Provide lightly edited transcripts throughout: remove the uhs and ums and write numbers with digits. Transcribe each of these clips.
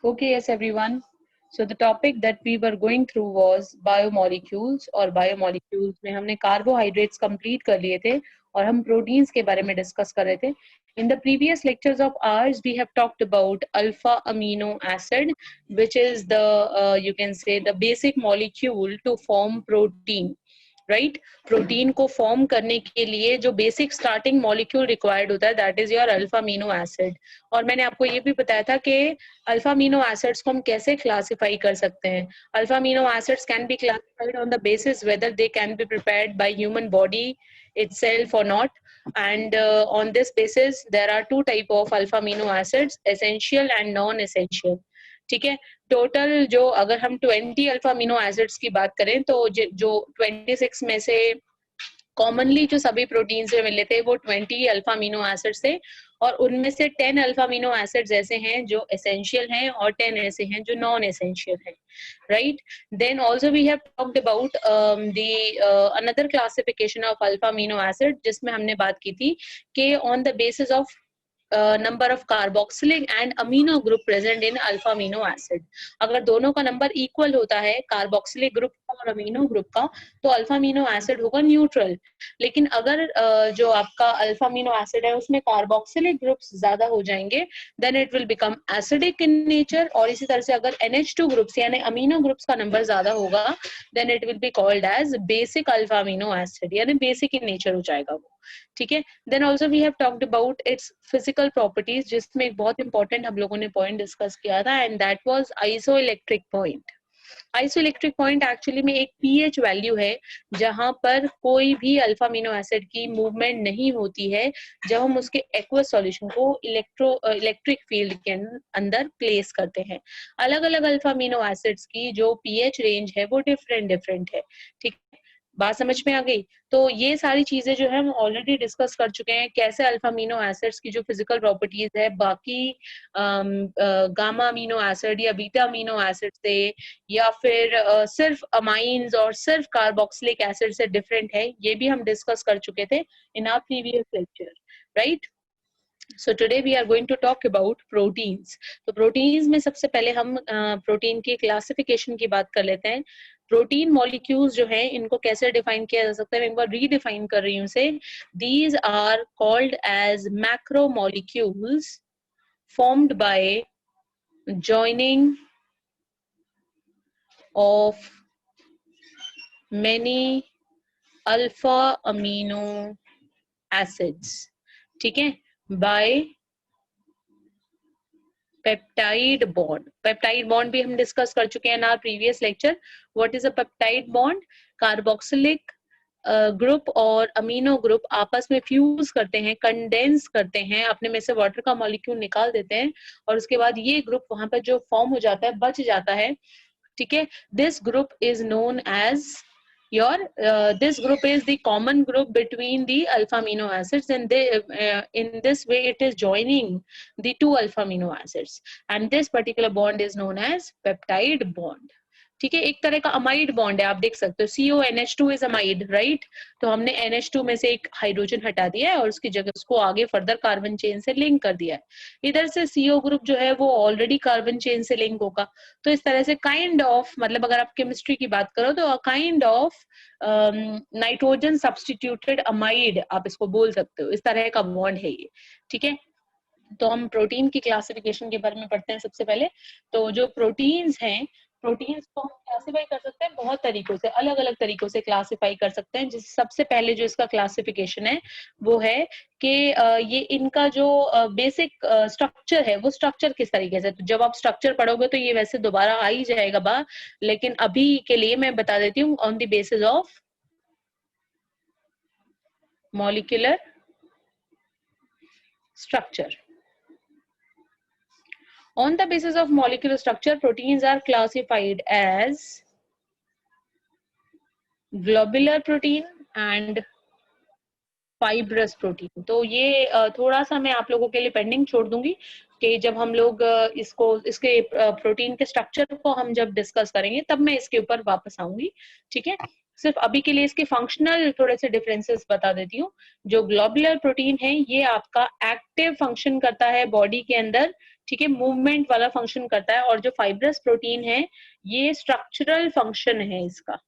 Okay, yes, everyone. So the topic that we were going through was biomolecules और biomolecules में हमने carbohydrates complete कर लिए थे और हम proteins के बारे में discuss कर रहे थे. In the previous lectures of ours, we have talked about alpha amino acid, which is the you can say the basic molecule to form protein. Right protein को फॉर्म करने के लिए जो बेसिक स्टार्टिंग मॉलिक्यूल रिक्वायर्ड होता है that is your alpha amino acid. और मैंने आपको ये भी बताया था कि अल्फा अमीनो एसिड्स को हम कैसे क्लासिफाई कर सकते हैं. Alpha amino acids can be classified on the basis whether they can be prepared by human body itself or not, and on this basis there are two type of alpha amino acids, essential and non essential. ठीक है. Total जो अगर हम 20 alpha amino acids की बात करें तो जो 26 में से कॉमनली जो सभी प्रोटीन्स में मिले थे वो 20 अल्फा अमीनो एसिड्स थे और उनमें से 10 अल्फा अमीनो एसिड्स ऐसे हैं जो एसेंशियल हैं और 10 ऐसे हैं जो नॉन एसेंशियल हैं. Right. Then also we have talked about another classification of alpha amino acid जिसमें हमने बात की थी कि on the basis of number of carboxylic and amino group present in alpha amino acid. अगर दोनों का नंबर इक्वल होता है कार्बोक्सिलिक ग्रुप का और अमीनो ग्रुप का तो अल्फा अमीनो एसिड होगा न्यूट्रल. लेकिन अगर जो आपका अल्फा अमीनो एसिड है उसमें कार्बोक्सिलिक ग्रुप्स ज्यादा हो जाएंगे then it will become acidic in nature. और इसी तरह से अगर NH2 ग्रुप्स यानी अमीनो ग्रुप्स का नंबर ज्यादा होगा then it will be called as basic alpha amino acid यानी बेसिक इन नेचर हो जाएगा वो. ठीक है. Then also we have talked about its physical properties जिसमें एक बहुत इंपॉर्टेंट हम लोगों ने पॉइंट डिस्कस किया था and that was isoelectric point. Isoelectric point actually में एक पीएच वैल्यू है जहां पर कोई भी अल्फा अमीनो एसिड की मूवमेंट नहीं होती है जब हम उसके एक्वस सॉल्यूशन को इलेक्ट्रिक फील्ड के अंदर प्लेस करते हैं. अलग अलग अल्फा अमीनो एसिड्स की जो पीएच रेंज है वो डिफरेंट है. ठीक. बात समझ में आ गई. तो ये सारी चीजें जो है हम ऑलरेडी डिस्कस कर चुके हैं कैसे अल्फा अमीनो एसिड्स की जो फिजिकल प्रॉपर्टीज है बाकी गामा अमीनो एसिड या बीटा अमीनो एसिड से या फिर सिर्फ अमाइंस और सिर्फ कार्बोक्सिलिक एसिड से डिफरेंट है ये भी हम डिस्कस कर चुके थे in our previous lecture. Right. So today we are going to talk about proteins. तो proteins में सबसे पहले हम प्रोटीन की क्लासिफिकेशन की बात कर लेते हैं. प्रोटीन मॉलिक्यूल्स जो हैं इनको कैसे डिफाइन किया जा सकता है मैं एक बार रीडिफाइन कर रही हूँ से. These are called as macromolecules formed by joining of many alpha amino acids. ठीक है. by peptide bond. Peptide bond भी हम डिस्कस कर चुके हैं ना previous lecture. What is a peptide bond? Carboxylic group और अमीनो ग्रुप आपस में फ्यूज करते हैं कंडेंस करते हैं अपने में से वाटर का मॉलिक्यूल निकाल देते हैं और उसके बाद ये ग्रुप वहां पर जो फॉर्म हो जाता है बच जाता है. ठीक है. This group is known as this group is the common group between the alpha amino acids and in this way it is joining the two alpha amino acids and this particular bond is known as peptide bond. ठीक है. एक तरह का amide bond है. आप देख सकते हो CONH2 इज अमाइड. राइट. तो हमने NH2 में से एक हाइड्रोजन हटा दिया है और उसकी जगह उसको आगे फर्दर कार्बन चेन से लिंक कर दिया है. इधर से CO ग्रुप जो है वो ऑलरेडी कार्बन चेन से लिंक होगा. तो इस तरह से काइंड ऑफ मतलब अगर आप केमिस्ट्री की बात करो तो kind of nitrogen substituted amide आप इसको बोल सकते हो. इस तरह का बॉन्ड है ये. ठीक है. तो हम प्रोटीन की क्लासिफिकेशन के बारे में पढ़ते हैं सबसे पहले. तो जो प्रोटीन्स हैं प्रोटीन्स को हम क्लासिफाई कर सकते हैं बहुत तरीकों से अलग अलग तरीकों से क्लासिफाई कर सकते हैं. जिस सबसे पहले जो इसका क्लासिफिकेशन है वो है कि ये इनका जो बेसिक स्ट्रक्चर है वो स्ट्रक्चर किस तरीके से. तो जब आप स्ट्रक्चर पढ़ोगे तो ये वैसे दोबारा आ ही जाएगा बात लेकिन अभी के लिए मैं बता देती हूँ on the basis of molecular structure. On the basis of molecular structure, proteins are classified as globular protein and fibrous protein. तो ये थोड़ा सा मैं आप लोगों के लिए पेंडिंग छोड़ दूंगी कि जब हम लोग इसके प्रोटीन के स्ट्रक्चर को हम जब डिस्कस करेंगे तब मैं इसके ऊपर वापस आऊंगी. ठीक है. सिर्फ अभी के लिए इसके फंक्शनल थोड़े से डिफरेंसेस बता देती हूँ। जो ग्लोबुलर प्रोटीन है ये आपका एक्टिव फंक्शन करता है बॉडी के अंदर, ठीक है, मूवमेंट वाला फंक्शन करता है। और जो फाइब्रस प्रोटीन है ये स्ट्रक्चरल फंक्शन है इसका,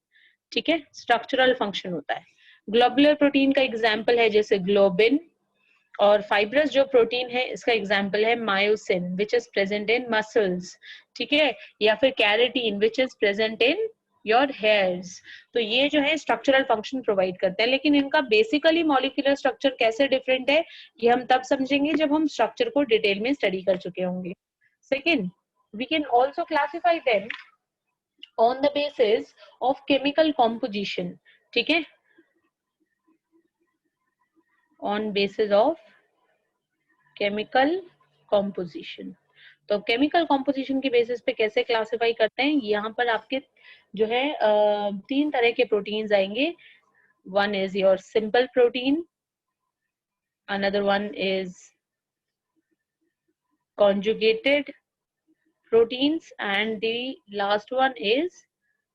ठीक है, स्ट्रक्चरल फंक्शन होता है। ग्लोबुलर प्रोटीन का एग्जाम्पल है जैसे ग्लोबिन, और फाइब्रस जो प्रोटीन है इसका एग्जाम्पल है myosin which is present in muscles, ठीक है, या फिर keratin which is present in your hairs. तो ये जो है स्ट्रक्चरल फंक्शन प्रोवाइड करते हैं, लेकिन इनका बेसिकली मॉलिक्यूलर स्ट्रक्चर कैसे डिफरेंट है ये हम तब समझेंगे जब हम स्ट्रक्चर को डिटेल में स्टडी कर चुके होंगे। Second, we can also classify them on the basis of chemical composition, ठीक है, on basis of chemical composition. तो केमिकल कॉम्पोजिशन के बेसिस पे कैसे क्लासिफाई करते हैं, यहाँ पर आपके जो है 3 तरह के प्रोटीन्स आएंगे। One is your simple protein, another one is conjugated proteins and the last one is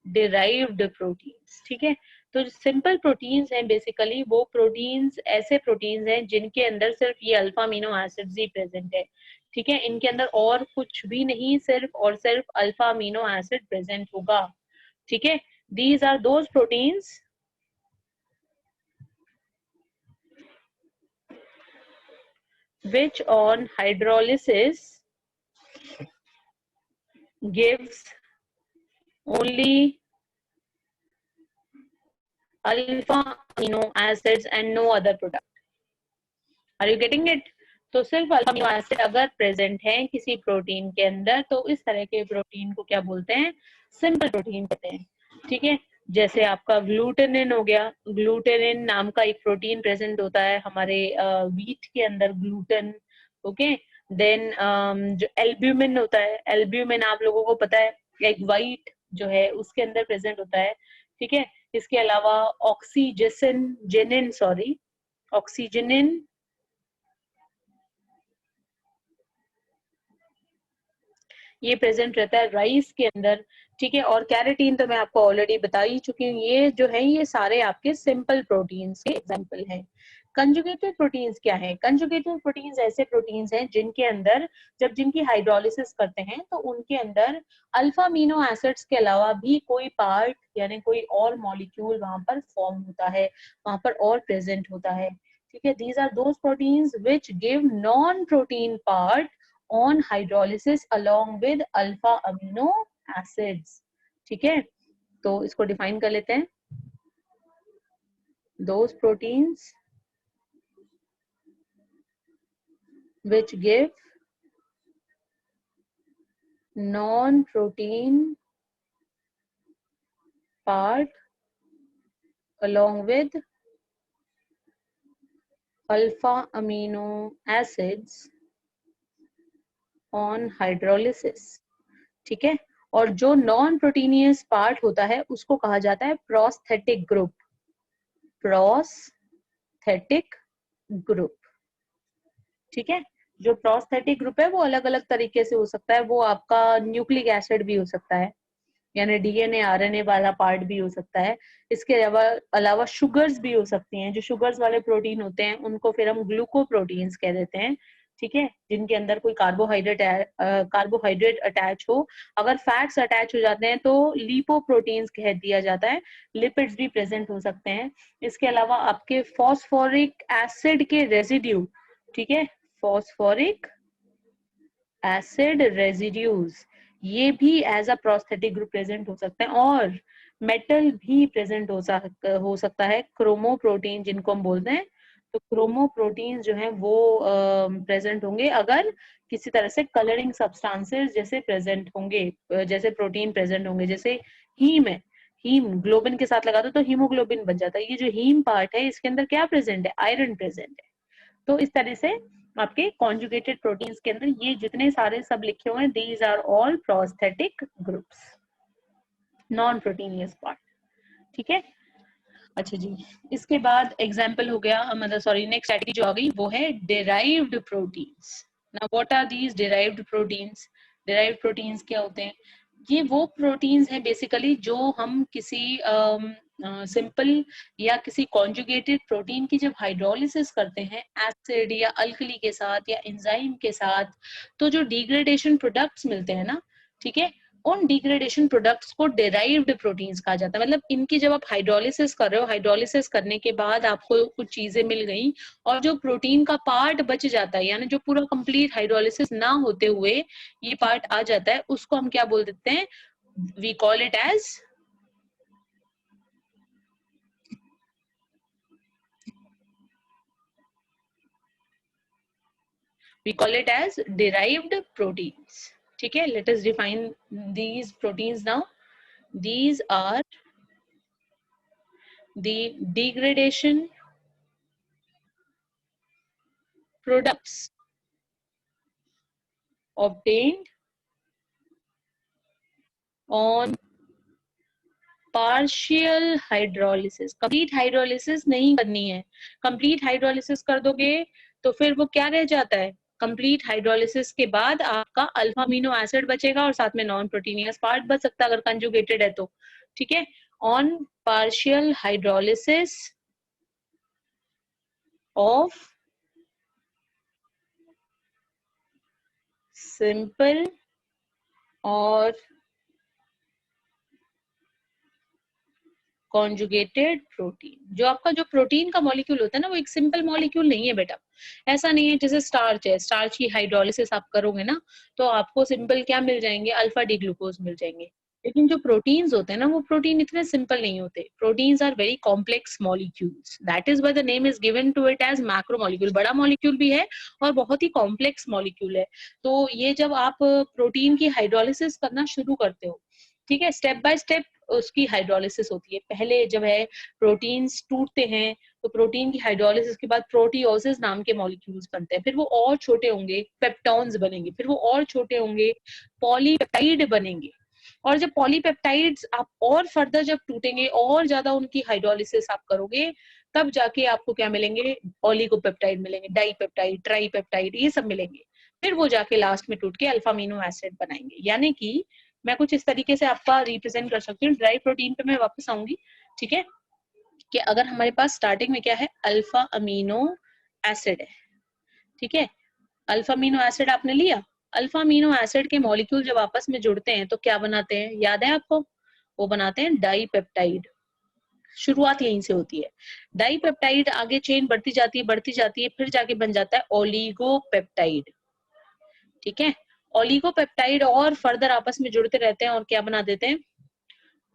derived proteins, ठीक है। तो सिंपल प्रोटीन्स हैं बेसिकली वो प्रोटीन्स ऐसे प्रोटीन्स हैं जिनके अंदर सिर्फ ये अल्फा अमीनो एसिड्स ही प्रेजेंट है, ठीक है, इनके अंदर और कुछ भी नहीं, सिर्फ और सिर्फ अल्फा अमीनो एसिड प्रेजेंट होगा, ठीक है। These are those proteins which on hydrolysis gives only alpha amino acids and no other product. Are you getting it? तो सिर्फ अल्फा अमीनो एसिड अगर प्रेजेंट है किसी प्रोटीन के अंदर तो इस तरह के प्रोटीन को क्या बोलते हैं, सिंपल प्रोटीन कहते हैं, ठीक है। जैसे आपका ग्लूटेनिन हो गया, ग्लूटेनिन नाम का एक प्रोटीन प्रेजेंट होता है हमारे व्हीट के अंदर, ग्लूटेन, ओके। देन जो एल्ब्यूमिन होता है, एल्ब्यूमिन आप लोगों को पता है एक व्हाइट जो है उसके अंदर प्रेजेंट होता है, ठीक है। इसके अलावा ऑक्सीजनिन ये प्रेजेंट रहता है राइस के अंदर, ठीक है। और कैरेटीन तो मैं आपको ऑलरेडी बता ही चुकी हूँ। ये जो है ये सारे आपके सिंपल प्रोटीन्स के एग्जांपल हैं। कंजुगेटेड प्रोटीन्स क्या है? कंजुगेटेड प्रोटीन्स ऐसे प्रोटीन्स हैं जिनके अंदर जब जिनकी हाइड्रोलिसिस करते हैं तो उनके अंदर अल्फा अमीनो एसिड्स के अलावा भी कोई पार्ट यानी कोई और मॉलिक्यूल वहां पर फॉर्म होता है, वहां पर और प्रेजेंट होता है, ठीक है। These are those proteins which give non protein part on hydrolysis along with alpha amino acids, ठीक है। तो इसको डिफाइन कर लेते हैं। those proteins which give non protein part along with alpha amino acids on hydrolysis, ठीक है। और जो नॉन प्रोटीनियस पार्ट होता है उसको कहा जाता है प्रोस्थेटिक ग्रुप, प्रोस्थेटिक ग्रुप, ठीक है। जो प्रोस्थेटिक ग्रुप है वो अलग अलग तरीके से हो सकता है, वो आपका न्यूक्लिक एसिड भी हो सकता है यानी डीएनए आरएनए वाला पार्ट भी हो सकता है। इसके अलावा शुगर्स भी हो सकती हैं। जो शुगर्स वाले प्रोटीन होते हैं उनको फिर हम ग्लूकोप्रोटीन्स कह देते हैं, ठीक है, जिनके अंदर कोई कार्बोहाइड्रेट अटैच हो। अगर फैट्स अटैच हो जाते हैं तो लिपोप्रोटीन्स कह दिया जाता है। लिपिड्स भी प्रेजेंट हो सकते हैं। इसके अलावा आपके फॉस्फोरिक एसिड के रेजिड्यू, ठीक है, फॉस्फोरिक एसिड रेजिड्यूज ये भी as a prosthetic group present हो सकते हैं। और मेटल भी प्रेजेंट हो सकता है, क्रोमोप्रोटीन जिनको हम बोलते हैं। तो क्रोमोप्रोटीन जो है वो प्रेजेंट होंगे अगर किसी तरह से कलरिंग सब्सटेंसेस जैसे प्रेजेंट होंगे, जैसे प्रोटीन प्रेजेंट होंगे। जैसे हीम है, हीम ग्लोबिन के साथ लगा दो तो हीमोग्लोबिन बन जाता है। ये जो हीम पार्ट है इसके अंदर क्या प्रेजेंट है, आयरन प्रेजेंट है। तो इस तरह से आपके कॉन्जुगेटेड प्रोटीन्स के अंदर ये जितने सारे सब लिखे हुए हैं these are all prosthetic groups, non proteinous part, ठीक है। अच्छा जी, इसके बाद एग्जाम्पल हो गया, मतलब सॉरी नेक्स्ट कैटेगरी जो आ गई वो है derived proteins. Now what are these derived proteins? Derived proteins क्या होते हैं? ये वो प्रोटीन्स हैं बेसिकली जो हम किसी सिंपल या किसी कॉन्जुगेटेड प्रोटीन की जब हाइड्रोलिसिस करते हैं एसिड या अल्कली के साथ या एंजाइम के साथ, तो जो डिग्रेडेशन प्रोडक्ट्स मिलते हैं ना, ठीक है, उन डिग्रेडेशन प्रोडक्ट्स को डेराइव्ड प्रोटीन्स कहा जाता है। मतलब इनकी जब आप हाइड्रोलिसिस कर रहे हो, हाइड्रोलिसिस करने के बाद आपको कुछ चीजें मिल गई और जो प्रोटीन का पार्ट बच जाता है, यानी जो पूरा कंप्लीट हाइड्रोलिसिस ना होते हुए ये पार्ट आ जाता है, उसको हम क्या बोल देते हैं? We call it as we call it as derived proteins. ठीक है, let us define these proteins now. These are the degradation products obtained on partial hydrolysis. Complete hydrolysis नहीं करनी है। कंप्लीट हाइड्रोलिसिस कर दोगे तो फिर वो क्या रह जाता है? कंप्लीट हाइड्रोलिसिस के बाद आपका अल्फा अमीनो एसिड बचेगा और साथ में नॉन प्रोटीनियस पार्ट बच सकता है अगर कंजुगेटेड है तो। ठीक है, on partial hydrolysis of simple और कॉन्जुगेटेड प्रोटीन। जो आपका जो प्रोटीन का मॉलिक्यूल होता है ना, वो एक सिंपल मॉलिक्यूल नहीं है बेटा। ऐसा नहीं है जैसे स्टार्च है, स्टार्च की हाइड्रोलिसिस आप करोगे ना तो आपको सिंपल क्या मिल जाएंगे? अल्फा डी ग्लूकोज मिल जाएंगे। लेकिन जो प्रोटीन्स होते हैं ना, वो प्रोटीन इतने सिंपल नहीं होते। Proteins are very complex molecules, that is why the name is given to it as macro molecule. बड़ा मॉलिक्यूल भी है और बहुत ही कॉम्प्लेक्स मॉलिक्यूल है। तो ये जब आप प्रोटीन की हाइड्रोलिसिस करना शुरू करते हो, ठीक है, स्टेप बाय स्टेप उसकी हाइड्रोलिसिस होती है। पहले जब है प्रोटीन्स टूटते हैं तो प्रोटीन की हाइड्रोलिसिस के बाद प्रोटियोसिस नाम के मॉलिक्यूल्स बनते हैं। फिर वो और छोटे होंगे, पेप्टॉन्स बनेंगे। फिर वो और छोटे होंगे, पॉलीपेप्टाइड बनेंगे। और जब पॉलीपेप्टाइड्स आप और फर्दर जब टूटेंगे और ज्यादा उनकी हाइड्रोलिसिस आप करोगे, तब जाके आपको क्या मिलेंगे? ओलिगोपेप्टाइड मिलेंगे, डाइपेप्टाइड, ट्राइपेप्टाइड, ये सब मिलेंगे। फिर वो जाके लास्ट में टूट के अल्फा अमीनो एसिड बनाएंगे। यानी कि मैं कुछ इस तरीके से आपका रिप्रेजेंट कर सकती हूँ। ड्राई प्रोटीन पे मैं वापस आऊंगी, ठीक है, कि अगर हमारे पास स्टार्टिंग में क्या है? अल्फा अमीनो एसिड है, ठीक है। अल्फा अमीनो एसिड आपने लिया। अल्फा अमीनो एसिड के मॉलिक्यूल जब आपस में जुड़ते हैं तो क्या बनाते हैं? याद है आपको? वो बनाते हैं डाइपेप्टाइड। शुरुआत यहीं से होती है। डाइपेप्टाइड आगे चेन बढ़ती जाती है, फिर जाके बन जाता है ओलिगोपेप्टाइड। ठीक है, ओलिगोपेप्टाइड और फर्दर आपस में जुड़ते रहते हैं और क्या बना देते हैं?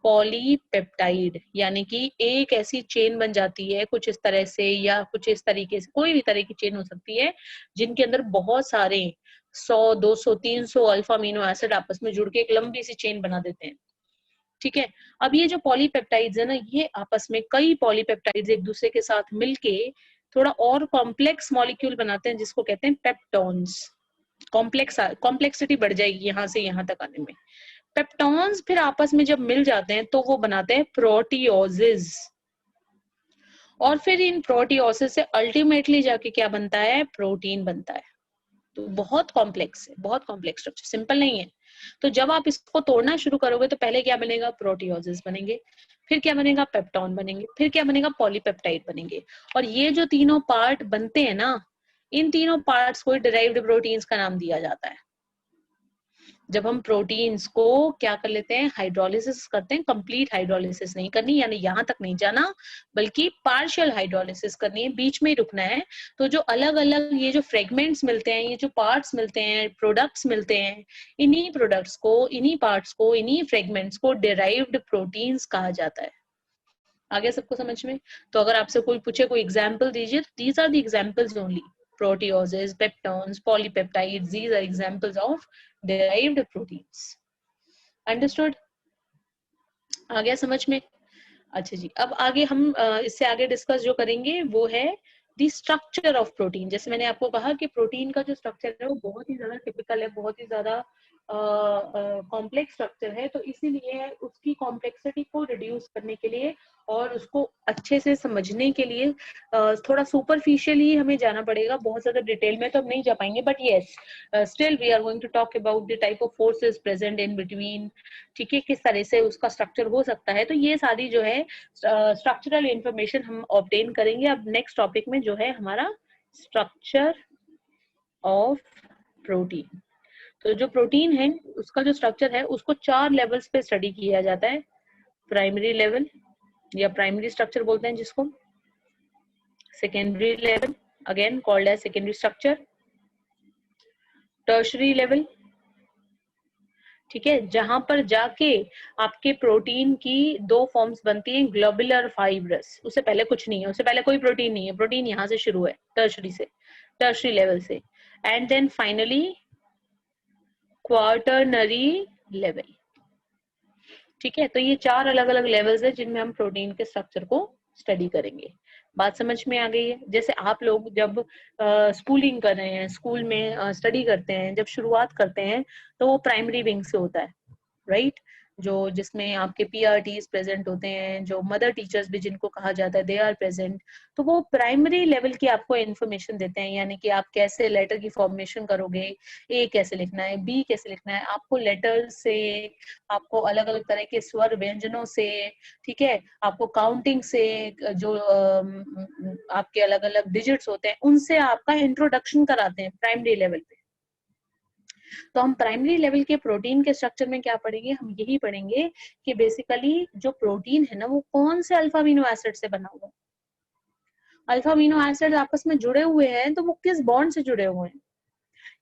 पॉलीपेप्टाइड। यानी कि एक ऐसी चेन बन जाती है कुछ इस तरह से या कुछ इस तरीके से, कोई भी तरह की चेन हो सकती है जिनके अंदर बहुत सारे 100, 200, 300 अल्फा अमीनो एसिड आपस में जुड़ के एक लंबी सी चेन बना देते हैं। ठीक है, अब ये जो पॉलीपेप्टाइड्स है ना, ये आपस में कई पॉलीपेप्टाइड्स एक दूसरे के साथ मिलके थोड़ा और कॉम्प्लेक्स मॉलिक्यूल बनाते हैं जिसको कहते हैं पेप्टॉन्स। कॉम्प्लेक्सिटी बढ़ जाएगी यहाँ से यहाँ तक आने में। पेप्टॉन्स फिर आपस में जब मिल जाते हैं तो वो बनाते हैं प्रोटियोजेज। और फिर इन प्रोटियोसिस से अल्टीमेटली जाके क्या बनता है? प्रोटीन बनता है। तो बहुत कॉम्प्लेक्स है, बहुत कॉम्प्लेक्स स्ट्रक्चर, सिंपल नहीं है। तो जब आप इसको तोड़ना शुरू करोगे तो पहले क्या बनेगा? प्रोटियोजेस बनेंगे, फिर क्या बनेगा? पेप्टॉन बनेंगे, फिर क्या बनेगा? पॉलीपेप्टाइड बनेंगे। और ये जो तीनों पार्ट बनते हैं ना, इन तीनों पार्ट्स को डिराइव्ड प्रोटीन्स का नाम दिया जाता है। जब हम प्रोटीन्स को क्या कर लेते हैं? हाइड्रोलिसिस करते हैं। कंप्लीट हाइड्रोलिसिस नहीं करनी, यानी यहां तक नहीं जाना, बल्कि पार्शियल हाइड्रोलिसिस करनी है, बीच में ही रुकना है। तो जो अलग अलग ये जो फ्रेगमेंट्स मिलते हैं, ये जो पार्ट्स मिलते हैं, प्रोडक्ट्स मिलते हैं, इन्हीं प्रोडक्ट्स को, इन्हीं पार्ट्स को, इन्हीं फ्रेगमेंट्स को डिराइव्ड प्रोटीन्स कहा जाता है। आगे सबको समझ में? तो अगर आपसे कोई पूछे, कोई एग्जाम्पल दीजिए, these are the examples only. proteoses, peptones, polypeptides, these are examples of derived proteins. Understood? आ गया समझ में? अच्छा जी, अब आगे हम इससे आगे डिस्कस जो करेंगे वो है द स्ट्रक्चर ऑफ प्रोटीन। जैसे मैंने आपको कहा कि प्रोटीन का जो स्ट्रक्चर है वो बहुत ही ज्यादा टिपिकल है, बहुत ही ज्यादा कॉम्प्लेक्स स्ट्रक्चर है, तो इसीलिए उसकी कॉम्प्लेक्सिटी को रिड्यूस करने के लिए और उसको अच्छे से समझने के लिए थोड़ा सुपरफिशियली हमें जाना पड़ेगा, बहुत ज्यादा डिटेल में तो हम नहीं जा पाएंगे, but yes still we are going to talk about the type of forces present in between, ठीक है, किस तरह से उसका स्ट्रक्चर हो सकता है। तो ये सारी जो है स्ट्रक्चरल इंफॉर्मेशन हम ऑब्टेन करेंगे। अब नेक्स्ट टॉपिक में जो है हमारा स्ट्रक्चर ऑफ प्रोटीन। तो जो प्रोटीन है उसका जो स्ट्रक्चर है उसको 4 लेवल्स पे स्टडी किया जाता है। प्राइमरी लेवल या प्राइमरी स्ट्रक्चर बोलते हैं जिसको, secondary level again called as secondary structure, tertiary level, ठीक है, जहां पर जाके आपके प्रोटीन की 2 फॉर्म्स बनती हैं, ग्लोबुलर फाइब्रस, उससे पहले कुछ नहीं है, उससे पहले कोई प्रोटीन नहीं है, प्रोटीन यहाँ से शुरू है, टर्शरी से, टर्शरी लेवल से, and then finally quaternary level, ठीक है। तो ये 4 अलग अलग लेवल्स है जिनमें हम प्रोटीन के स्ट्रक्चर को स्टडी करेंगे। बात समझ में आ गई है? जैसे आप लोग जब स्कूलिंग कर रहे हैं, स्कूल में स्टडी करते हैं, जब शुरुआत करते हैं तो वो प्राइमरी विंग से होता है, राइट, जो जिसमें आपके पीआरटीज प्रेजेंट होते हैं, जो मदर टीचर्स भी जिनको कहा जाता है दे आर प्रेजेंट, तो वो प्राइमरी लेवल की आपको इन्फॉर्मेशन देते हैं, यानी कि आप कैसे लेटर की फॉर्मेशन करोगे, ए कैसे लिखना है, बी कैसे लिखना है, आपको लेटर से, आपको अलग अलग तरह के स्वर व्यंजनों से, ठीक है, आपको काउंटिंग से, जो आपके अलग अलग डिजिट्स होते हैं उनसे आपका इंट्रोडक्शन कराते हैं प्राइमरी लेवल पे। तो हम प्राइमरी लेवल के प्रोटीन के स्ट्रक्चर में क्या पढ़ेंगे, हम यही पढ़ेंगे कि बेसिकली जो प्रोटीन है ना वो कौन से अल्फा अमीनो एसिड से बना हुआ है। अल्फा अमीनो एसिड आपस में जुड़े हुए हैं तो वो किस बॉन्ड से जुड़े हुए हैं,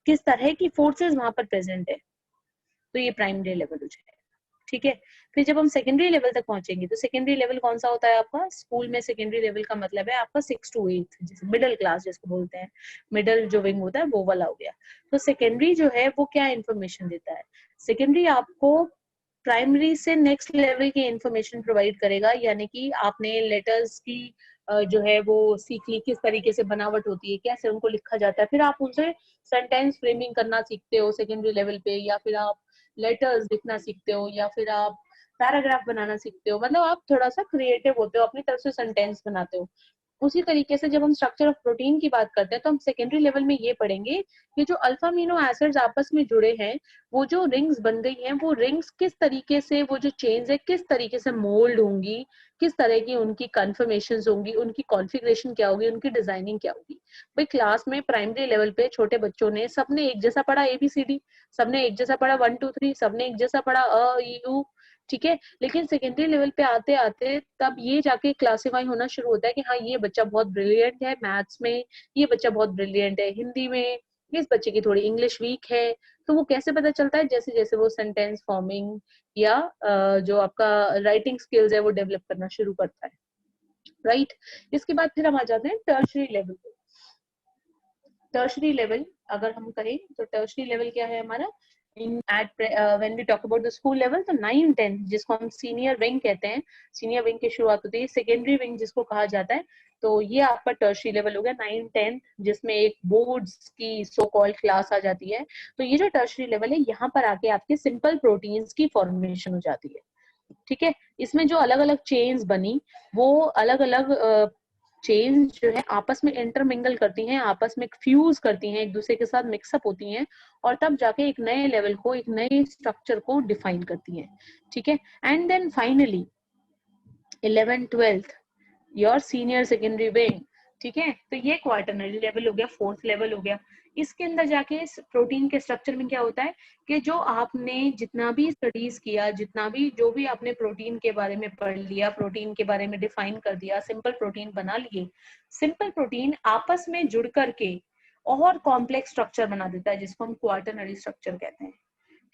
किस तरह की फोर्सेस वहां पर प्रेजेंट है, तो ये प्राइमरी लेवल हो जाएगा, ठीक है। फिर जब हम सेकेंडरी लेवल तक पहुंचेंगे तो सेकेंडरी लेवल कौन सा होता है आपका, स्कूल में सेकेंडरी लेवल का मतलब है आपका 6 to 8, जैसे मिडिल क्लास जिसको बोलते हैं, मिडिल जो विंग होता है वो वाला हो गया। तो सेकेंडरी जो है वो क्या इन्फॉर्मेशन देता है, सेकेंडरी आपको प्राइमरी से नेक्स्ट लेवल की इंफॉर्मेशन प्रोवाइड करेगा, यानी कि आपने लेटर्स की जो है वो सीख ली, किस तरीके से बनावट होती है, कैसे उनको लिखा जाता है, फिर आप उनसे सेंटेंस फ्रेमिंग करना सीखते हो सेकेंडरी लेवल पे, या फिर आप लेटर्स लिखना सीखते हो, या फिर आप पैराग्राफ बनाना सीखते हो, मतलब आप थोड़ा सा क्रिएटिव होते हो, अपनी तरफ से सेंटेंस बनाते हो। उसी तरीके से जब हम स्ट्रक्चर ऑफ प्रोटीन की बात करते हैं तो हम सेकेंडरी लेवल में ये पढ़ेंगे कि जो अल्फा अमीनो एसिड्स आपस में जुड़े हैं, वो जो रिंग्स बन गई हैं, वो रिंग्स किस तरीके से, वो जो चेन्स है किस तरीके से मोल्ड होंगी, किस तरह की उनकी कन्फर्मेशंस होंगी, उनकी कॉन्फ़िगरेशन क्या होगी, उनकी डिजाइनिंग क्या होगी। भाई क्लास में प्राइमरी लेवल पे छोटे बच्चों ने सबने एक जैसा पढ़ा ABCD, सबने एक जैसा पढ़ा 1 2 3, सबने एक जैसा पढ़ा अ ई उ, ठीक है। लेकिन सेकेंडरी लेवल पे आते आते तब ये जाके क्लासिफाई होना शुरू होता है कि हाँ ये बच्चा बहुत ब्रिलियंट है मैथ्स में, ये बच्चा बहुत ब्रिलियंट है हिंदी में, इस बच्चे की थोड़ी इंग्लिश वीक है। तो वो कैसे पता चलता है, जैसे जैसे वो सेंटेंस फॉर्मिंग या जो आपका राइटिंग स्किल्स है वो डेवलप करना शुरू करता है, राइट। इसके बाद फिर हम आ जाते हैं टर्शरी लेवल पे। टर्शरी लेवल अगर हम कहें तो टर्शरी लेवल क्या है हमारा, in at when we talk about the school level, तो 9 10 जिसको हम सीनियर विंग कहते हैं, सीनियर विंग की शुरुआत होती है, सेकेंडरी विंग जिसको कहा जाता है, तो ये आपका टर्शरी लेवल हो गया 9 10, जिसमें एक बोर्ड्स की सो कॉल्ड क्लास आ जाती है। तो ये जो टर्शरी लेवल है यहाँ पर आके आपके सिंपल प्रोटीन्स की फॉर्मेशन हो जाती है, ठीक है। इसमें जो अलग अलग चेन्स बनी वो अलग अलग चेन्स जो है आपस में इंटरमिंगल करती हैं, आपस में फ्यूज करती हैं, एक दूसरे के साथ मिक्सअप होती हैं, और तब जाके एक नए लेवल को, एक नए स्ट्रक्चर को डिफाइन करती हैं, ठीक है। And then finally 11th 12th your senior secondary wing, ठीक है। तो ये क्वार्टरनरी लेवल हो गया, 4th लेवल हो गया। इसके अंदर जाके प्रोटीन के स्ट्रक्चर में क्या होता है कि जो आपने जितना भी स्टडीज किया, जितना भी जो भी आपने प्रोटीन के बारे में पढ़ लिया, प्रोटीन के बारे में डिफाइन कर दिया, सिंपल प्रोटीन बना लिए, सिंपल प्रोटीन आपस में जुड़ करके और कॉम्प्लेक्स स्ट्रक्चर बना देता है जिसको हम क्वार्टरनरी स्ट्रक्चर कहते हैं,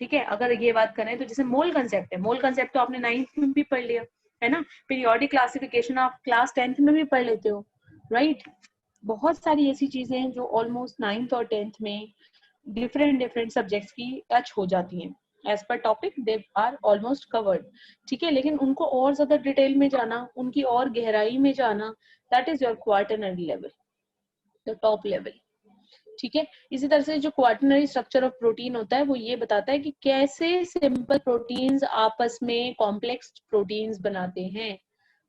ठीक है। अगर ये बात करें तो जैसे मोल कंसेप्ट है, मोल कंसेप्ट तो आपने 9th में भी पढ़ लिया है ना, पीरियोडिक क्लासिफिकेशन आप क्लास 10th में भी पढ़ लेते हो, राइट। बहुत सारी ऐसी चीजें हैं जो ऑलमोस्ट 9th और 10th में डिफरेंट डिफरेंट सब्जेक्ट्स की टच हो जाती हैं, as per topic they are almost covered, ठीक है। लेकिन उनको और ज्यादा डिटेल में जाना, उनकी और गहराई में जाना, that is your quaternary level, the top level, ठीक है। इसी तरह से जो क्वाटरनरी स्ट्रक्चर ऑफ प्रोटीन होता है वो ये बताता है कि कैसे सिंपल प्रोटीन्स आपस में कॉम्प्लेक्स प्रोटीन्स बनाते हैं।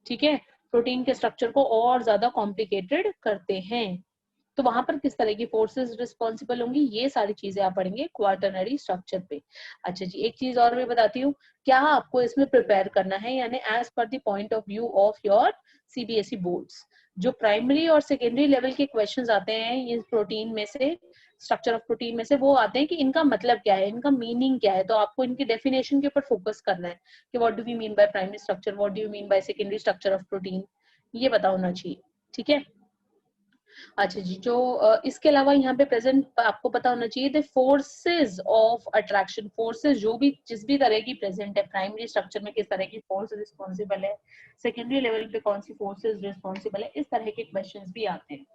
ठीक है, प्रोटीन के स्ट्रक्चर को और ज्यादा कॉम्प्लिकेटेड करते हैं। तो वहां पर किस तरह की फोर्सेस रिस्पॉन्सिबल होंगी, ये सारी चीजें आप पढ़ेंगे क्वाटरनरी स्ट्रक्चर पे। अच्छा जी, एक चीज और मैं बताती हूँ, क्या आपको इसमें प्रिपेयर करना है, यानी as per the point of view of your CBSE boards, जो प्राइमरी और सेकेंडरी लेवल के क्वेश्चंस आते हैं ये प्रोटीन में से, स्ट्रक्चर ऑफ प्रोटीन में से, वो आते हैं कि इनका मतलब क्या है, इनका मीनिंग क्या है। तो आपको इनकी डेफिनेशन के ऊपर फोकस करना है कि what do we mean by primary structure, what do you mean by secondary structure of protein, ये पता होना चाहिए। ठीक है। अच्छा जी, जो इसके अलावा यहाँ पे प्रेजेंट आपको पता होना चाहिए the forces of attraction, forces जो भी जिस भी तरह की प्रेजेंट है, प्राइमरी स्ट्रक्चर में किस तरह की फोर्स रिस्पॉन्सिबल है, सेकेंडरी लेवल पे कौन सी फोर्सेस रिस्पॉन्सिबल है, इस तरह के क्वेश्चंस भी आते हैं।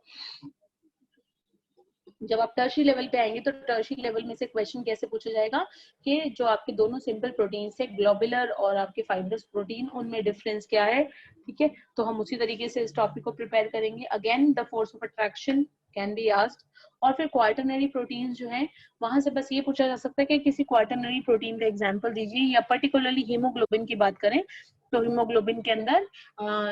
जब आप टर्शियरी लेवल पे आएंगे तो टर्शियरी लेवल में से क्वेश्चन कैसे पूछा जाएगा कि जो आपके दोनों सिंपल प्रोटीन है, ग्लोबुलर और आपके फाइब्रस प्रोटीन, उनमें डिफरेंस क्या है। ठीक है, तो हम उसी तरीके से इस टॉपिक को प्रिपेयर करेंगे। Again the force of attraction can be asked. और फिर क्वाटरनरी प्रोटीन जो है, वहां से बस ये पूछा जा सकता है कि किसी क्वाटरनरी प्रोटीन का एग्जांपल दीजिए, या पर्टिकुलरली हीमोग्लोबिन की बात करें तो हीमोग्लोबिन के अंदर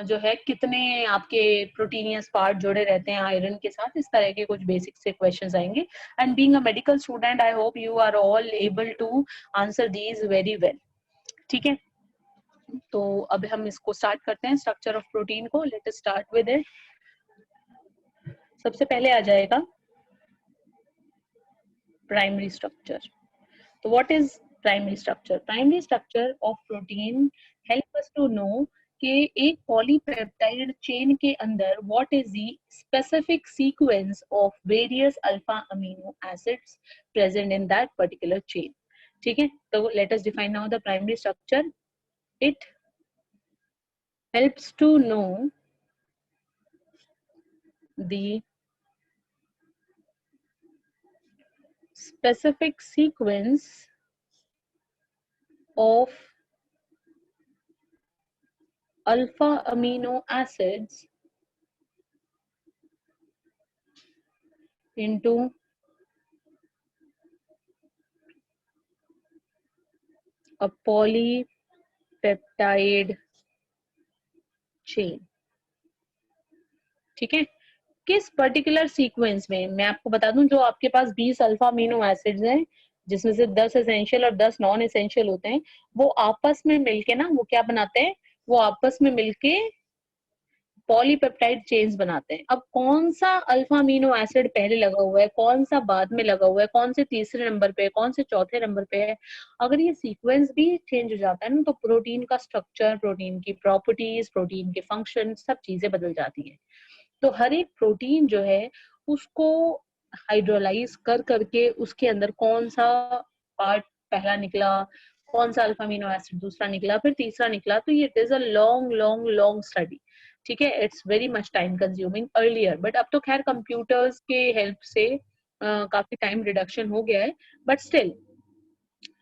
जो है कितने आपके प्रोटीनियस पार्ट जुड़े रहते हैं आयरन के साथ, इस तरह के कुछ बेसिक से क्वेश्चंस आएंगे। And being a medical student I hope you are all able to answer these very well. ठीक है, तो अब हम इसको स्टार्ट करते हैं, स्ट्रक्चर ऑफ प्रोटीन को। Let us start with it. सबसे पहले आ जाएगा प्राइमरी स्ट्रक्चर। तो what is primary structure? Primary structure of protein help us to know कि एक पॉलीपेप्टाइड चेन के अंदर what is the specific sequence of various alpha amino acids present in that particular chain. ठीक है, तो let us define now the primary structure. It helps to know the specific sequence of alpha amino acids into a polypeptide chain। ठीक है, किस particular sequence में, मैं आपको बता दूं, जो आपके पास 20 अल्फा अमीनो एसिड्स हैं जिसमें से 10 एसेंशियल और 10 नॉन एसेंशियल होते हैं, वो आपस में मिलके ना वो क्या बनाते हैं, वो आपस में मिलके पॉलीपेप्टाइड चेन्स बनाते हैं। अब कौन सा अल्फा अमीनो एसिड पहले लगा हुआ है, कौन सा बाद में लगा हुआ है, कौन से तीसरे नंबर पे है, कौन से चौथे नंबर पे है, अगर ये सीक्वेंस भी चेंज हो जाता है ना, तो प्रोटीन का स्ट्रक्चर, प्रोटीन की प्रॉपर्टीज, प्रोटीन के फंक्शन, सब चीजें बदल जाती है। तो हर एक प्रोटीन जो है उसको हाइड्रोलाइज कर करके उसके अंदर कौन सा पार्ट पहला निकला, कौन सा अल्फा अमीनो एसिड दूसरा निकला, फिर तीसरा निकला, तो ये it is a long long long study. ठीक है, it's very much time consuming earlier, but अब तो खैर कंप्यूटर्स के हेल्प से काफी टाइम रिडक्शन हो गया है, बट स्टिल।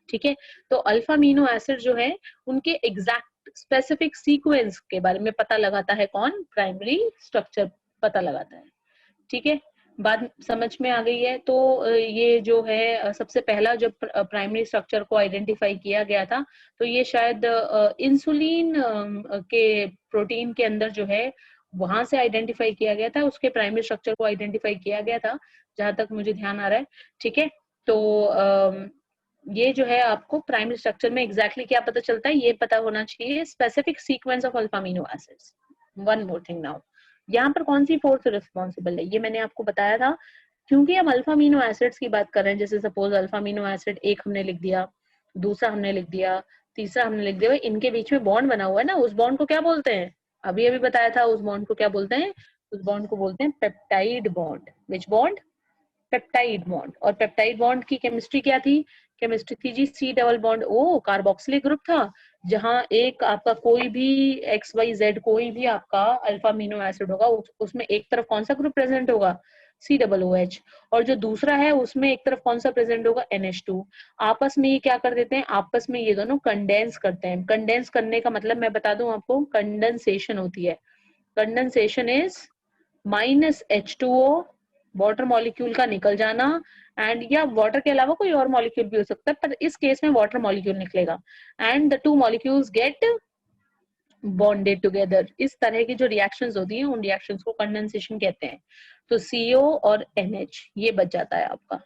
ठीक है, तो अल्फा अमीनो एसिड जो है उनके एग्जैक्ट स्पेसिफिक सीक्वेंस के बारे में पता लगाता है कौन? प्राइमरी स्ट्रक्चर पता लगाता है। ठीक है, बात समझ में आ गई है। तो ये जो है सबसे पहला जब प्राइमरी स्ट्रक्चर को आइडेंटिफाई किया गया था, तो ये शायद इंसुलिन के प्रोटीन के अंदर जो है वहां से आइडेंटिफाई किया गया था, उसके प्राइमरी स्ट्रक्चर को आइडेंटिफाई किया गया था, जहां तक मुझे ध्यान आ रहा है। ठीक है, तो ये जो है आपको प्राइमरी स्ट्रक्चर में एग्जैक्टली क्या पता चलता है, ये पता होना चाहिए, specific sequence of alpha amino acids. One more thing now, यहाँ पर कौन सी फोर्स रिस्पॉन्सिबल है, ये मैंने आपको बताया था। क्योंकि हम अल्फा अमीनो एसिड्स की बात कर रहे हैं, जैसे सपोज अल्फा अमीनो एसिड एक हमने लिख दिया, दूसरा हमने लिख दिया, तीसरा हमने लिख दिया, इनके बीच में बॉन्ड बना हुआ है ना, उस बॉन्ड को क्या बोलते हैं? अभी अभी बताया था, उस बॉन्ड को क्या बोलते हैं? उस बॉन्ड को बोलते हैं peptide bond. Which bond? Peptide bond. और पेप्टाइड बॉन्ड की केमिस्ट्री क्या थी? केमिस्ट्री थी जी C double bond O, carboxylic group था, जहां एक आपका कोई भी एक्स वाई जेड कोई भी आपका अल्फा अमीनो एसिड होगा, उसमें एक तरफ कौन सा ग्रुप प्रेजेंट होगा? C double O H. और जो दूसरा है उसमें एक तरफ कौन सा प्रेजेंट होगा? NH2। आपस में ये क्या कर देते हैं? आपस में ये दोनों कंडेंस करते हैं। कंडेंस करने का मतलब मैं बता दूं आपको, कंडेंसेशन होती है। Condensation is -H2O water molecule का निकल जाना, एंड या वाटर के अलावा कोई और मॉलिक्यूल भी हो सकता है, पर इस केस में वाटर मॉलिक्यूल निकलेगा, and the two molecules get bonded together. इस तरह की जो रिएक्शंस होती हैं उन रिएक्शंस को कंडेंसेशन कहते हैं। तो CO और NH ये बच जाता है आपका,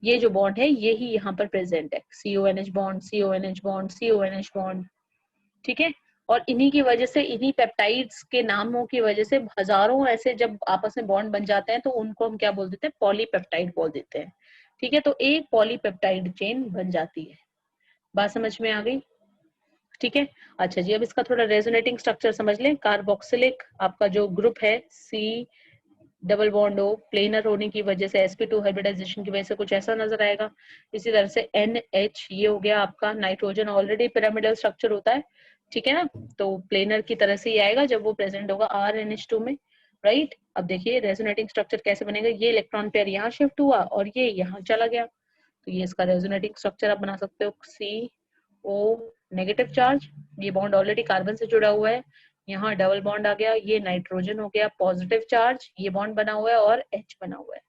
ये जो बॉन्ड है ये ही यहाँ पर प्रेजेंट है, CONH bond, CONH bond, CONH bond, ठीक है। और इन्हीं की वजह से, इन्हीं पेप्टाइड्स के नामों की वजह से हजारों ऐसे जब आपस में बॉन्ड बन जाते हैं तो उनको हम क्या बोल देते हैं, पॉलीपेप्टाइड बोल देते हैं, ठीक है। तो एक पॉलीपेप्टाइड चेन बन जाती है। बात समझ में आ गई, ठीक है। अच्छा जी, अब इसका थोड़ा रेजोनेटिंग स्ट्रक्चर समझ लें। कार्बोक्सिलिक आपका जो ग्रुप है, C double bond O, planar होने की वजह से sp2 हाइब्रिडाइजेशन की वजह से कुछ ऐसा नजर आएगा। इसी तरह से NH ये हो गया आपका नाइट्रोजन, ऑलरेडी पिरामिडल स्ट्रक्चर होता है, ठीक है ना, तो प्लेनर की तरह से ही आएगा जब वो प्रेजेंट होगा RNH2 में, राइट। अब देखिए रेजोनेटिंग स्ट्रक्चर कैसे बनेगा, ये इलेक्ट्रॉन पेयर यहाँ शिफ्ट हुआ और ये यहाँ चला गया, तो ये इसका रेजोनेटिंग स्ट्रक्चर आप बना सकते हो। CO नेगेटिव चार्ज, ये बॉन्ड ऑलरेडी कार्बन से जुड़ा हुआ है, यहाँ डबल बॉन्ड आ गया, ये नाइट्रोजन हो गया पॉजिटिव चार्ज, ये बॉन्ड बना हुआ है और H बना हुआ है।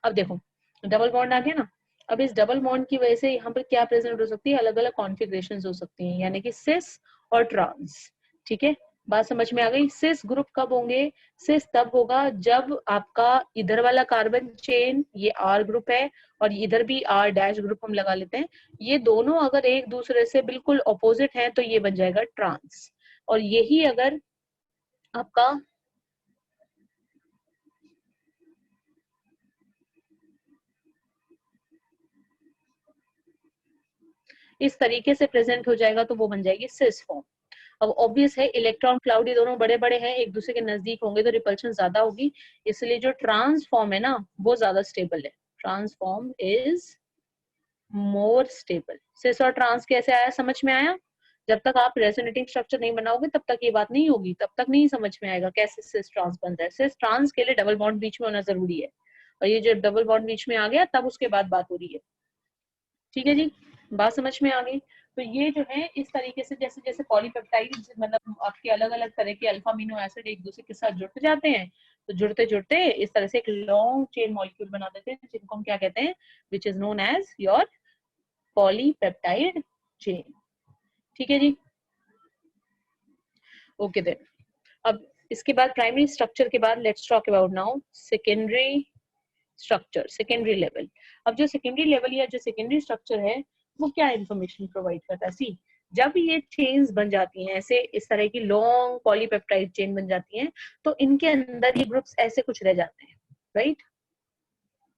अब देखो डबल बॉन्ड आ गया ना, अब इस डबल बॉन्ड की वजह से यहाँ पर क्या प्रेजेंट हो सकती है, अलग अलग कॉन्फ़िगरेशंस हो सकती हैं, यानी कि सिस और ट्रांस, ठीक है। बात समझ में आ गई। सिस ग्रुप कब होंगे, सिस तब होगा जब आपका इधर वाला कार्बन चेन ये R ग्रुप है और इधर भी R डैश ग्रुप हम लगा लेते हैं, ये दोनों अगर एक दूसरे से बिल्कुल ऑपोजिट हैं तो ये बन जाएगा ट्रांस, और यही अगर आपका इस तरीके से प्रेजेंट हो जाएगा तो वो बन जाएगी सिस फॉर्म। अब ऑब्वियस है इलेक्ट्रॉन क्लाउड ये दोनों बड़े बड़े हैं, एक दूसरे के नजदीक होंगे तो रिपल्शन ज्यादा होगी, इसलिए जो ट्रांसफॉर्म है ना वो ज्यादा स्टेबल है, ट्रांसफॉर्म इज मोर स्टेबल। सिस और ट्रांस कैसे आया, समझ में आया। जब तक आप रेजोनेटिंग स्ट्रक्चर नहीं बनाओगे तब तक ये बात नहीं होगी, तब तक नहीं समझ में आएगा कैसे सिस ट्रांस बन रहा है। सिस ट्रांस के लिए डबल बॉन्ड बीच में होना जरूरी है, और ये जब डबल बॉन्ड बीच में आ गया तब उसके बाद बात हो रही है, ठीक है जी। बात समझ में आ गई। तो ये जो है इस तरीके से जैसे जैसे पॉलीपेप्टाइड्स मतलब आपके अलग अलग तरह के अल्फा अमीनो एसिड एक दूसरे के साथ जुड़ते जाते हैं, तो जुड़ते जुड़ते इस तरह से एक लॉन्ग चेन मॉलिक्यूल बना देते हैं, जिनको हम क्या कहते हैं, which is known as your polypeptide chain, ठीक है जी। ओके देन, अब इसके बाद प्राइमरी स्ट्रक्चर के बाद let's talk about now secondary structure, secondary level. अब जो सेकेंडरी लेवल या जो सेकेंडरी स्ट्रक्चर है वो क्या इंफॉर्मेशन प्रोवाइड करता है, सी जब ये चेन्स बन जाती हैं ऐसे, इस तरह की लॉन्ग पॉलीपेप्टाइड चेन बन जाती हैं, तो इनके अंदर ये ग्रुप्स ऐसे कुछ रह जाते हैं, राइट।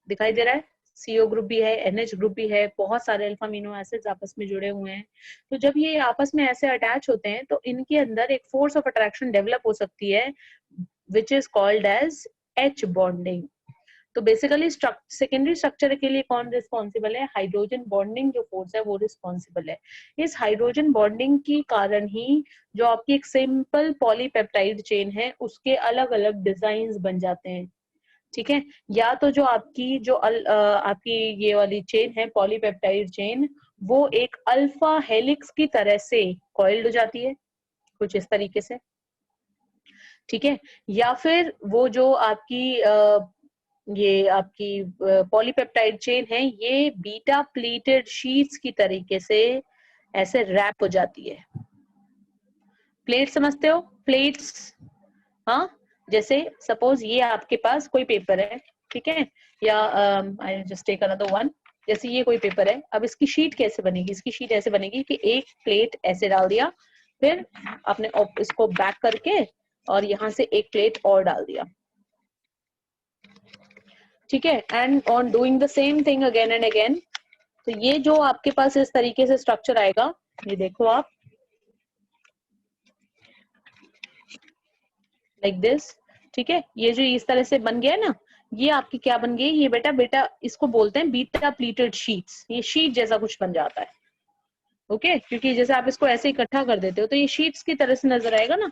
दिखाई दे रहा है, CO ग्रुप भी है, NH ग्रुप भी है, बहुत सारे अल्फा अमीनो एसिड्स आपस में जुड़े हुए हैं। तो जब ये आपस में ऐसे अटैच होते हैं तो इनके अंदर एक फोर्स ऑफ अट्रैक्शन डेवलप हो सकती है, which is called as H bonding. तो बेसिकली सेकेंडरी स्ट्रक्चर के लिए कौन रिस्पॉन्सिबल है, हाइड्रोजन बॉन्डिंग जो फोर्स है वो रिस्पॉन्सिबल है। इस हाइड्रोजन बॉन्डिंग की कारण ही जो आपकी एक सिंपल पॉलीपेप्टाइड चेन है उसके अलग अलग डिजाइन बन जाते हैं, ठीक है। या तो जो आपकी आपकी ये वाली चेन है पॉलीपेप्टाइड चेन, वो एक अल्फा हेलिक्स की तरह से कॉइल्ड हो जाती है कुछ इस तरीके से, ठीक है। या फिर वो जो आपकी ये आपकी पॉलीपेप्टाइड चेन है ये बीटा प्लीटेड शीट्स की तरीके से ऐसे रैप हो जाती है। प्लेट समझते हो, प्लेट्स, हाँ। जैसे सपोज ये आपके पास कोई पेपर है, ठीक है, या I just take another one, जैसे ये कोई पेपर है, अब इसकी शीट कैसे बनेगी, इसकी शीट ऐसे बनेगी कि एक प्लेट ऐसे डाल दिया, फिर आपने इसको बैक करके और यहाँ से एक प्लेट और डाल दिया, ठीक है, and on doing the same thing again and again, तो ये जो आपके पास इस तरीके से स्ट्रक्चर आएगा, ये देखो आप लाइक दिस, ठीक है। ये जो इस तरह से बन गया ना, ये आपकी क्या बन गई, ये बेटा बेटा इसको बोलते हैं बीटा प्लीटेड शीट्स, ये शीट जैसा कुछ बन जाता है, ओके क्योंकि जैसे आप इसको ऐसे इकट्ठा कर देते हो तो ये शीट्स की तरह से नजर आएगा ना।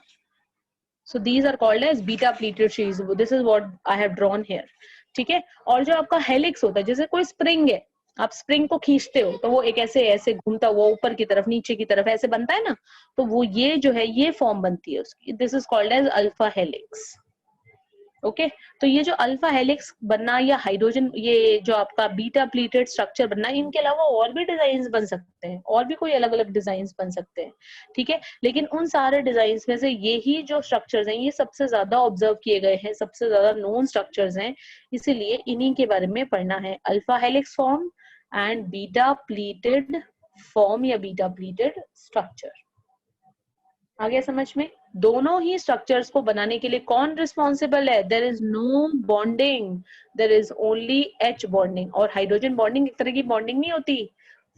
So these are called as beta pleated sheets, this is what I have drawn here, ठीक है। और जो आपका हेलिक्स होता है, जैसे कोई स्प्रिंग है, आप स्प्रिंग को खींचते हो तो वो एक ऐसे ऐसे घूमता हुआ ऊपर की तरफ नीचे की तरफ ऐसे बनता है ना, तो वो ये जो है ये फॉर्म बनती है उसकी, this is called as alpha helix, okay तो ये जो अल्फा हेलिक्स बनना या हाइड्रोजन, ये जो आपका बीटा प्लीटेड स्ट्रक्चर बनना, इनके अलावा और भी डिजाइन बन सकते हैं, और भी कोई अलग अलग डिजाइन बन सकते हैं, ठीक है। लेकिन उन सारे डिजाइन में से यही जो स्ट्रक्चर्स हैं ये सबसे ज्यादा ऑब्जर्व किए गए हैं, सबसे ज्यादा नोन स्ट्रक्चर्स हैं, इसीलिए इन्हीं के बारे में पढ़ना है, alpha helix form and beta pleated form या बीटा प्लीटेड स्ट्रक्चर। आ गया समझ में? दोनों ही स्ट्रक्चर्स को बनाने के लिए कौन रिस्पॉन्सिबल है? There is no bonding, there is only H bonding. और हाइड्रोजन बॉन्डिंग एक तरह की बॉन्डिंग नहीं होती,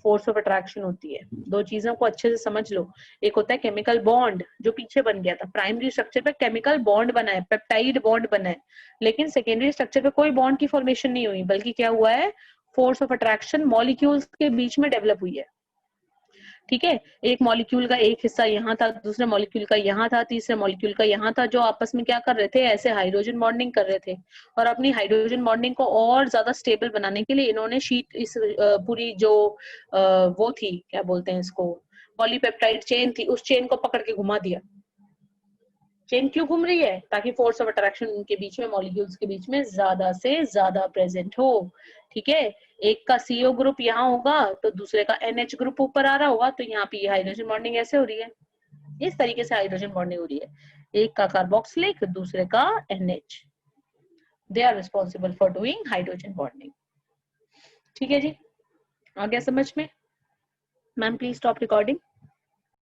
फोर्स ऑफ अट्रैक्शन होती है। दो चीजों को अच्छे से समझ लो, एक होता है केमिकल बॉन्ड जो पीछे बन गया था, प्राइमरी स्ट्रक्चर पे केमिकल बॉन्ड बना है, पेप्टाइड बॉन्ड बना है, लेकिन सेकेंडरी स्ट्रक्चर पे कोई बॉन्ड की फॉर्मेशन नहीं हुई, बल्कि क्या हुआ है, फोर्स ऑफ अट्रैक्शन मॉलिक्यूल्स के बीच में डेवलप हुई है, ठीक है। एक मॉलिक्यूल का एक हिस्सा यहाँ था, दूसरे मॉलिक्यूल का यहाँ था, तीसरे मॉलिक्यूल का यहाँ था, जो आपस में क्या कर रहे थे, ऐसे हाइड्रोजन बॉन्डिंग कर रहे थे। और अपनी हाइड्रोजन बॉन्डिंग को और ज्यादा स्टेबल बनाने के लिए इन्होंने शीट, इस पूरी जो वो थी, क्या बोलते हैं इसको, पॉलीपेप्टाइड चेन थी, उस चेन को पकड़ के घुमा दिया। चेन क्यों घूम रही है? ताकि फोर्स ऑफ अट्रैक्शन उनके बीच में, मॉलिक्यूल्स के बीच में ज्यादा से ज्यादा प्रेजेंट हो, ठीक है। एक का CO ग्रुप यहाँ होगा तो दूसरे का NH ग्रुप ऊपर आ रहा होगा, तो यहाँ पे हाइड्रोजन बॉन्डिंग ऐसे हो रही है, इस तरीके से हाइड्रोजन बॉन्डिंग हो रही है, एक का कार्बोक्सिलिक, दूसरे का NH, they are responsible for doing hydrogen bonding, ठीक है जी। आ गया समझ में? Ma'am please stop recording.